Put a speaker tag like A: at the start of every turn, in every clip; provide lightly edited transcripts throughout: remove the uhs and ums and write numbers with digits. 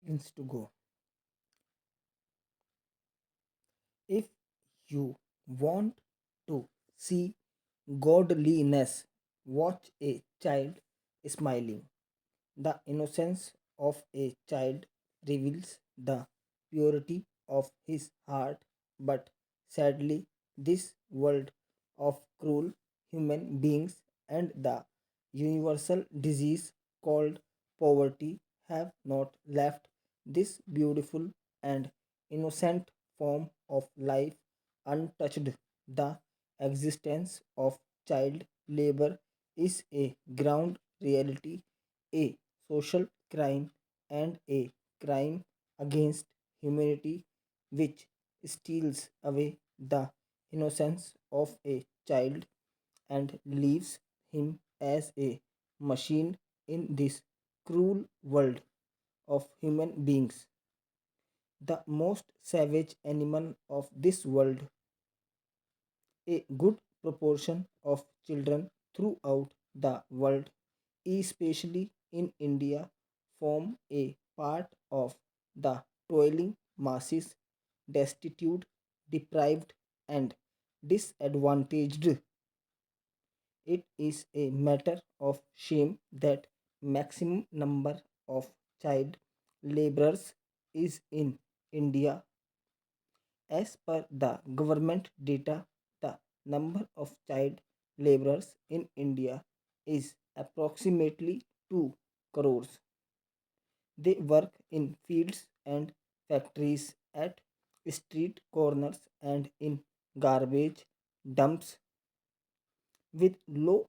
A: means to go. If you want to see godliness, watch a child smiling. The innocence of a child reveals the purity of his heart, but sadly, this world of cruel human beings and the universal disease called poverty have not left this beautiful and innocent form of life untouched. The existence of child labor is a ground reality, a social crime, and a crime against humanity which steals away the innocence of a child and leaves him as a machine in this cruel world of human beings. The most savage animal of this world, a good proportion of children throughout the world, especially in India, form a part of the toiling masses, destitute, deprived, and disadvantaged. It is a matter of shame that maximum number of child laborers is in India. As per the government data, the number of child laborers in India is approximately 2 crores. They work in fields and factories, at street corners, and in garbage dumps with low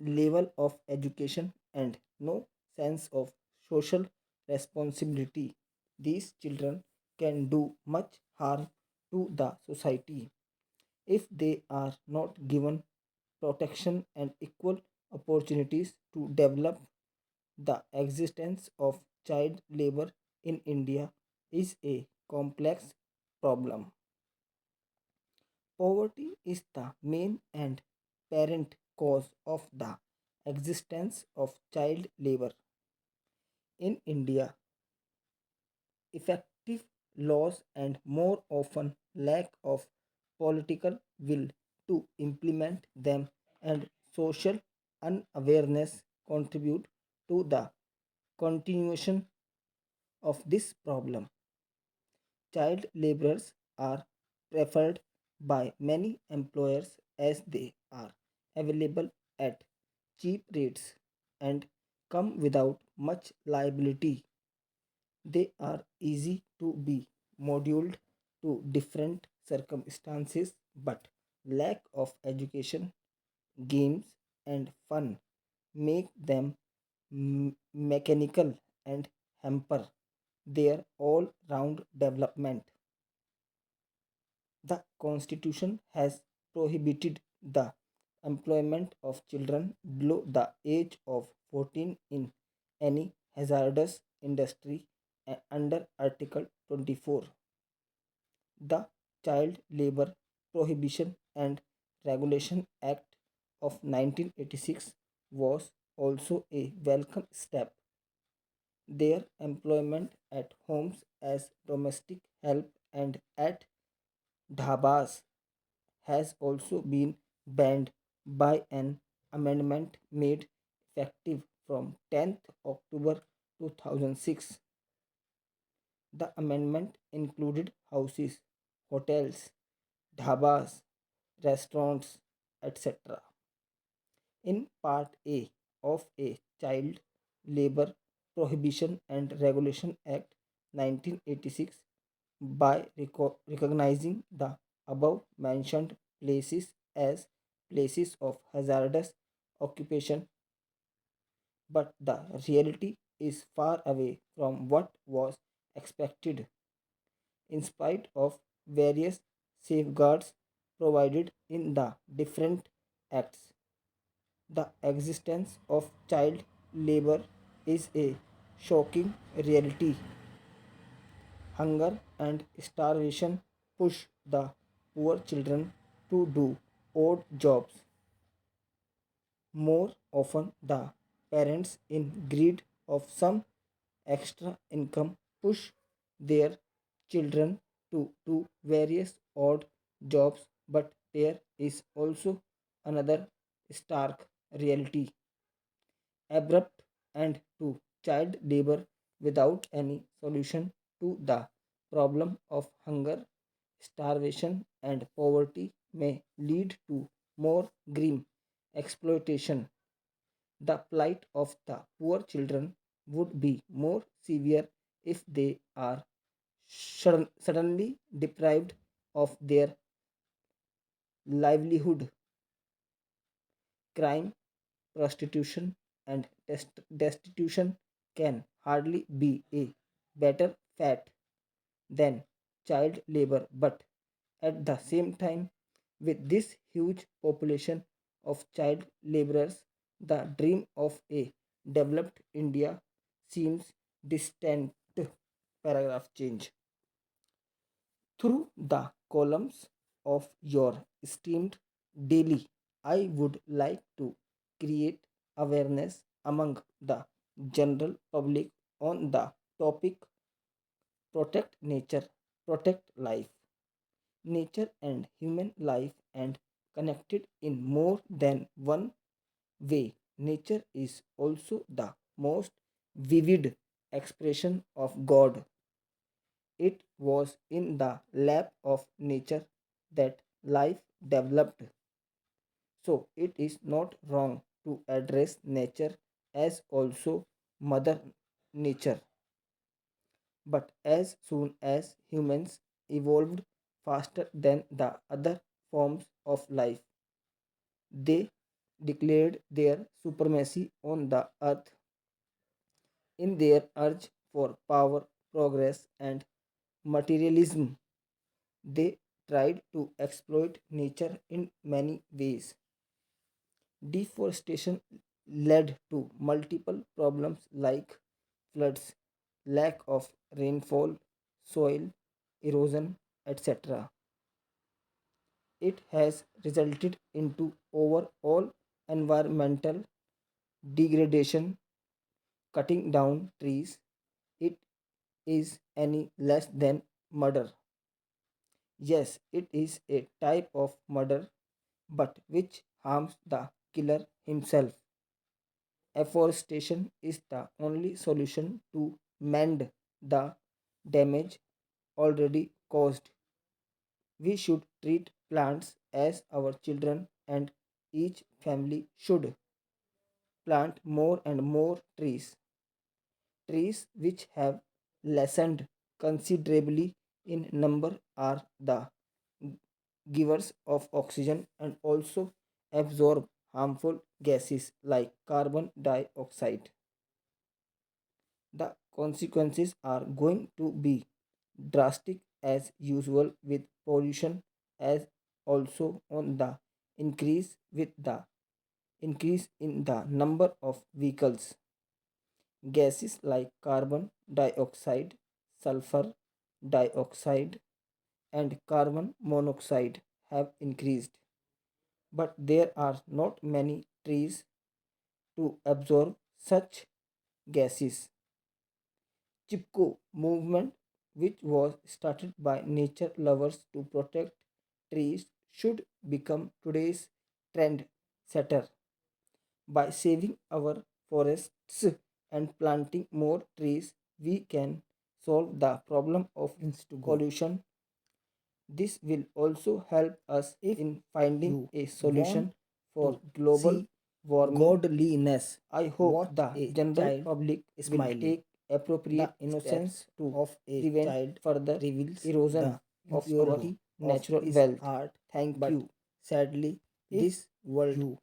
A: level of education and no sense of social responsibility. These children can do much harm to the society if they are not given protection and equal opportunities to develop. The existence of child labor in India is a complex problem. Poverty is the main and parent cause of the existence of child labor. In India, effective laws and more often lack of political will to implement them and social unawareness contribute to the continuation of this problem. Child laborers are preferred by many employers as they are available at cheap rates and come without much liability. They are easy to be moduled to different circumstances, but lack of education, games, and fun make them mechanical and hamper their all round development. The Constitution has prohibited the employment of children below the age of 14 in any hazardous industry under Article 24. The Child Labor Prohibition and Regulation Act of 1986 was also a welcome step. Their employment at homes as domestic help and at dhabas has also been banned by an amendment made effective from 10th October 2006. The amendment included houses, hotels, dhabas, restaurants, etc. In Part A of a Child Labor Prohibition and Regulation Act 1986, by recognizing the above mentioned places as places of hazardous occupation, but the reality is far away from what was expected. In spite of various safeguards provided in the different acts, the existence of child labor is a shocking reality. Hunger and starvation push the poor children to do odd jobs. More often, the parents, in greed of some extra income, push their children to do various odd jobs, but there is also another stark reality: abrupt end to child labor without any solution to the problem of hunger, starvation, and poverty may lead to more grim exploitation. The plight of the poor children would be more severe if they are suddenly deprived of their livelihood. Crime, prostitution, and destitution can hardly be a better fate than child labor, but at the same time, with this huge population of child laborers, the dream of a developed India seems distant. Paragraph change. Through the columns of your esteemed daily, I would like to create awareness among the general public on the topic: protect nature, protect life. Nature and human life and connected in more than one way. Nature is also the most vivid expression of God. It was in the lap of nature that life developed. So it is not wrong to address nature as also Mother Nature. But as soon as humans evolved faster than the other forms of life, they declared their supremacy on the earth in their urge for power, progress, and materialism. They tried to exploit nature in many ways. Deforestation led to multiple problems like floods, lack of rainfall, soil erosion, etc. It has resulted into overall environmental degradation. Cutting down trees, it is any less than murder. Yes, it is a type of murder, but which harms the killer himself. Afforestation is the only solution to mend the damage already caused. We should treat plants as our children, and each family should plant more and more trees. Trees which have lessened considerably in number are the givers of oxygen and also absorb harmful gases like carbon dioxide. The consequences are going to be drastic as usual with pollution, as also on the increase in the number of vehicles. Gases like carbon dioxide, sulfur dioxide, and carbon monoxide have increased, but there are not many trees to absorb such gases. Chipko movement, which was started by nature lovers to protect trees, should become today's trend setter. By saving our forests and planting more trees, we can solve the problem of pollution. This will also help us in finding a solution for global warming. Godliness. I hope the general public will take appropriate innocence to prevent further erosion of our natural wealth. Thank you. Sadly, this world